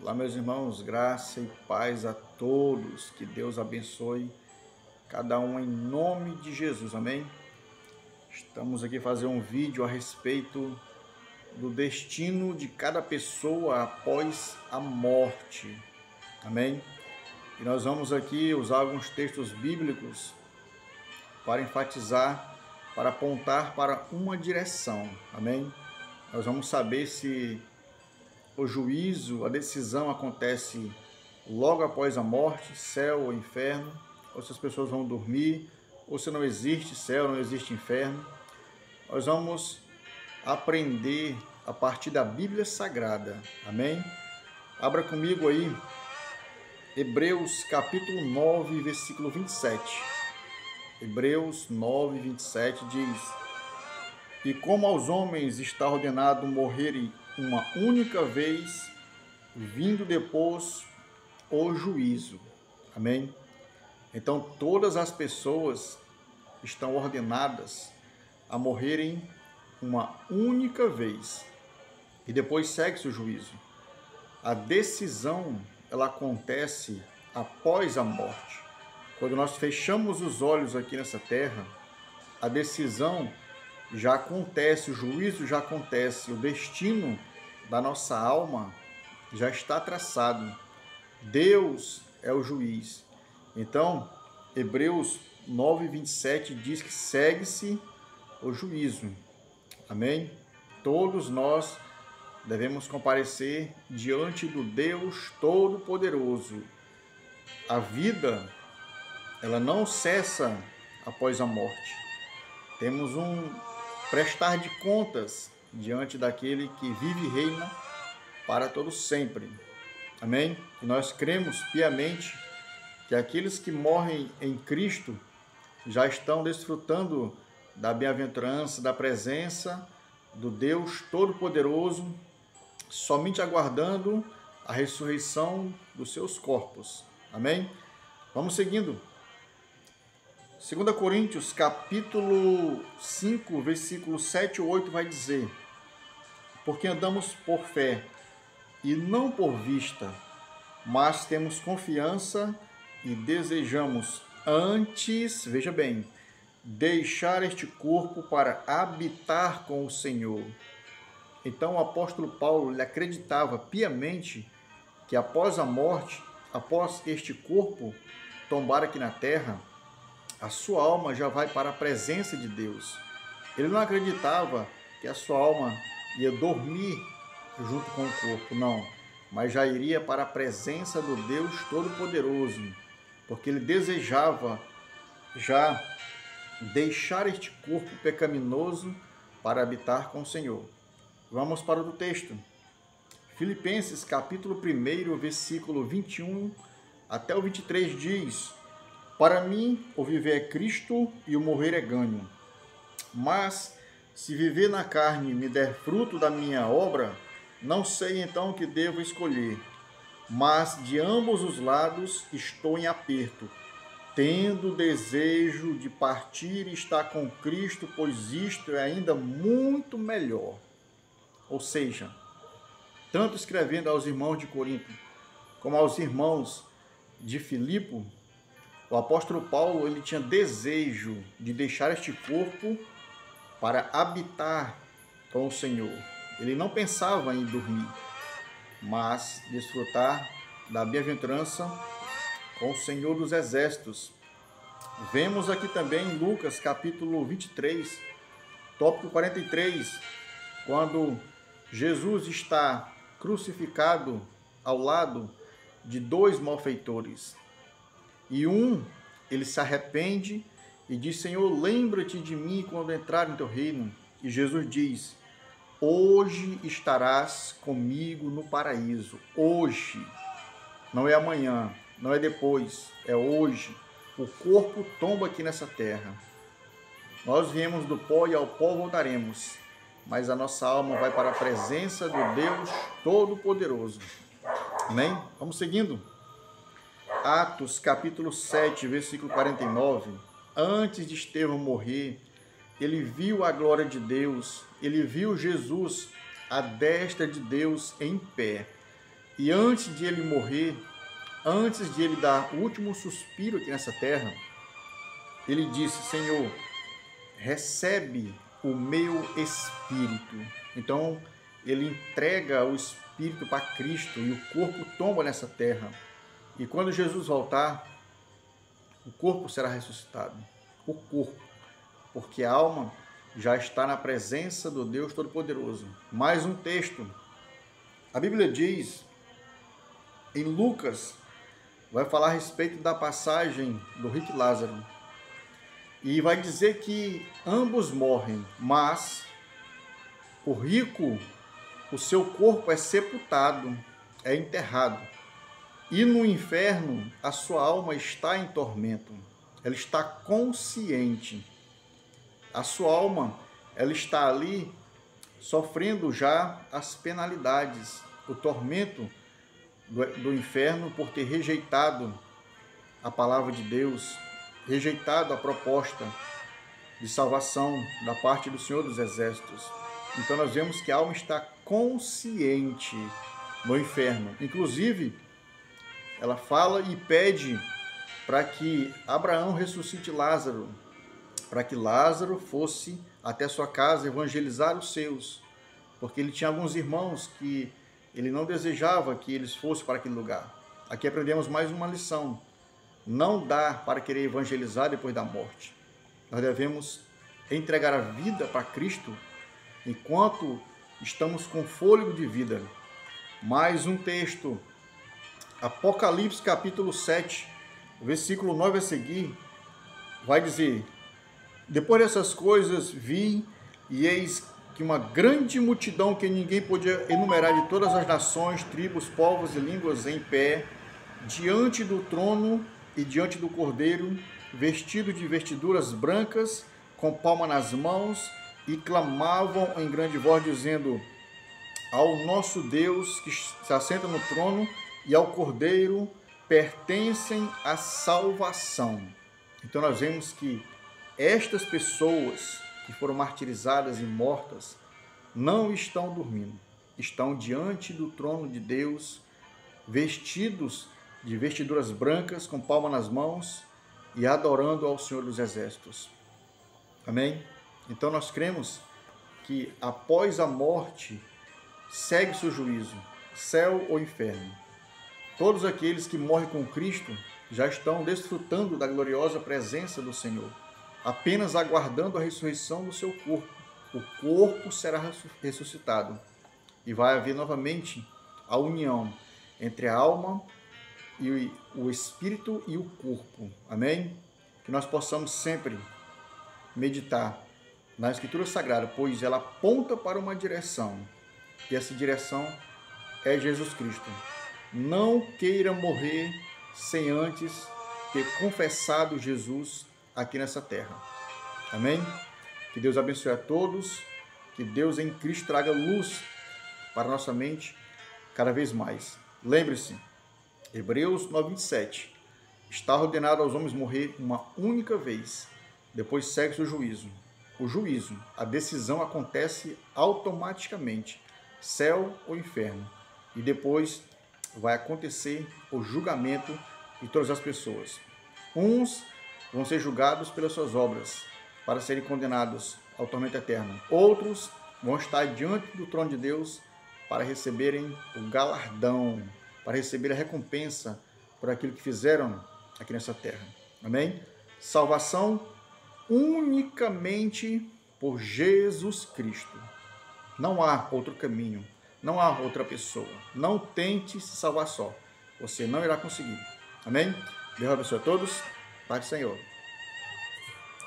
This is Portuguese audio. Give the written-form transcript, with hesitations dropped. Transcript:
Olá, meus irmãos, graça e paz a todos, que Deus abençoe cada um em nome de Jesus, amém? Estamos aqui fazer um vídeo a respeito do destino de cada pessoa após a morte, amém? E nós vamos aqui usar alguns textos bíblicos para enfatizar, para apontar para uma direção, amém? Nós vamos saber se o juízo, a decisão acontece logo após a morte, céu ou inferno, ou se as pessoas vão dormir, ou se não existe céu, não existe inferno. Nós vamos aprender a partir da Bíblia Sagrada, amém? Abra comigo aí, Hebreus capítulo 9, versículo 27. Hebreus 9, 27 diz: E como aos homens está ordenado morrerem uma única vez, vindo depois o juízo. Amém? Então, todas as pessoas estão ordenadas a morrerem uma única vez e depois segue-se o juízo. A decisão, ela acontece após a morte. Quando nós fechamos os olhos aqui nessa terra, a decisão já acontece, o juízo já acontece, o destino da nossa alma já está traçado. Deus é o juiz. Então, Hebreus 9, 27 diz que segue-se o juízo. Amém? Todos nós devemos comparecer diante do Deus Todo-Poderoso. A vida, ela não cessa após a morte. Temos um prestar de contas diante daquele que vive e reina para todo sempre. Amém? E nós cremos piamente que aqueles que morrem em Cristo já estão desfrutando da bem-aventurança, da presença do Deus Todo-Poderoso, somente aguardando a ressurreição dos seus corpos. Amém? Vamos seguindo. 2 Coríntios, capítulo 5, versículo 7 e 8 vai dizer: Porque andamos por fé e não por vista, mas temos confiança e desejamos antes, veja bem, deixar este corpo para habitar com o Senhor. Então o apóstolo Paulo ele acreditava piamente que após a morte, após este corpo tombar aqui na terra, a sua alma já vai para a presença de Deus. Ele não acreditava que a sua alma ia dormir junto com o corpo, não, mas já iria para a presença do Deus Todo-Poderoso, porque ele desejava já deixar este corpo pecaminoso para habitar com o Senhor. Vamos para o texto. Filipenses capítulo 1, versículo 21 até o 23 diz: Para mim, o viver é Cristo e o morrer é ganho. Mas, se viver na carne me der fruto da minha obra, não sei então o que devo escolher. Mas, de ambos os lados, estou em aperto, tendo desejo de partir e estar com Cristo, pois isto é ainda muito melhor. Ou seja, tanto escrevendo aos irmãos de Corinto, como aos irmãos de Filipe, o apóstolo Paulo ele tinha desejo de deixar este corpo para habitar com o Senhor. Ele não pensava em dormir, mas desfrutar da bem-aventurança com o Senhor dos Exércitos. Vemos aqui também em Lucas capítulo 23, tópico 43, quando Jesus está crucificado ao lado de dois malfeitores. E ele se arrepende e diz: Senhor, lembra-te de mim quando entrar em teu reino. E Jesus diz: hoje estarás comigo no paraíso. Hoje, não é amanhã, não é depois, é hoje. O corpo tomba aqui nessa terra. Nós viemos do pó e ao pó voltaremos, mas a nossa alma vai para a presença do Deus Todo-Poderoso. Amém? Vamos seguindo. Atos, capítulo 7, versículo 49. Antes de Estevão morrer, ele viu a glória de Deus, ele viu Jesus à destra de Deus em pé. E antes de ele morrer, antes de ele dar o último suspiro aqui nessa terra, ele disse: Senhor, recebe o meu espírito. Então, ele entrega o espírito para Cristo e o corpo tomba nessa terra. E quando Jesus voltar, o corpo será ressuscitado. O corpo, porque a alma já está na presença do Deus Todo-Poderoso. Mais um texto. A Bíblia diz, em Lucas, vai falar a respeito da passagem do rico Lázaro. E vai dizer que ambos morrem, mas o rico, o seu corpo é sepultado, é enterrado. E no inferno, a sua alma está em tormento. Ela está consciente. A sua alma, ela está ali sofrendo já as penalidades, o tormento do inferno por ter rejeitado a palavra de Deus, rejeitado a proposta de salvação da parte do Senhor dos Exércitos. Então nós vemos que a alma está consciente no inferno. Inclusive, ela fala e pede para que Abraão ressuscite Lázaro, para que Lázaro fosse até sua casa evangelizar os seus, porque ele tinha alguns irmãos que ele não desejava que eles fossem para aquele lugar. Aqui aprendemos mais uma lição. Não dá para querer evangelizar depois da morte. Nós devemos entregar a vida para Cristo enquanto estamos com fôlego de vida. Mais um texto. Apocalipse capítulo 7, versículo 9 a seguir, vai dizer: Depois dessas coisas vi, e eis que uma grande multidão que ninguém podia enumerar, de todas as nações, tribos, povos e línguas, em pé, diante do trono e diante do Cordeiro, vestido de vestiduras brancas, com palma nas mãos, e clamavam em grande voz, dizendo: Ao nosso Deus que se assenta no trono e ao Cordeiro pertencem a salvação. Então nós vemos que estas pessoas que foram martirizadas e mortas não estão dormindo, estão diante do trono de Deus, vestidos de vestiduras brancas, com palma nas mãos e adorando ao Senhor dos Exércitos. Amém? Então nós cremos que após a morte segue-se o juízo, céu ou inferno. Todos aqueles que morrem com Cristo já estão desfrutando da gloriosa presença do Senhor, apenas aguardando a ressurreição do seu corpo. O corpo será ressuscitado e vai haver novamente a união entre a alma e o espírito e o corpo. Amém? Que nós possamos sempre meditar na Escritura Sagrada, pois ela aponta para uma direção, e essa direção é Jesus Cristo. Não queira morrer sem antes ter confessado Jesus aqui nessa terra. Amém? Que Deus abençoe a todos, que Deus em Cristo traga luz para a nossa mente cada vez mais. Lembre-se, Hebreus 9:27, está ordenado aos homens morrer uma única vez, depois segue-se o juízo. O juízo, a decisão acontece automaticamente, céu ou inferno, e depois vai acontecer o julgamento de todas as pessoas. Uns vão ser julgados pelas suas obras, para serem condenados ao tormento eterno. Outros vão estar diante do trono de Deus para receberem o galardão, para receber a recompensa por aquilo que fizeram aqui nessa terra. Amém? Salvação unicamente por Jesus Cristo. Não há outro caminho, não há outra pessoa. Não tente se salvar só. Você não irá conseguir. Amém? Deus abençoe a todos. Paz do Senhor.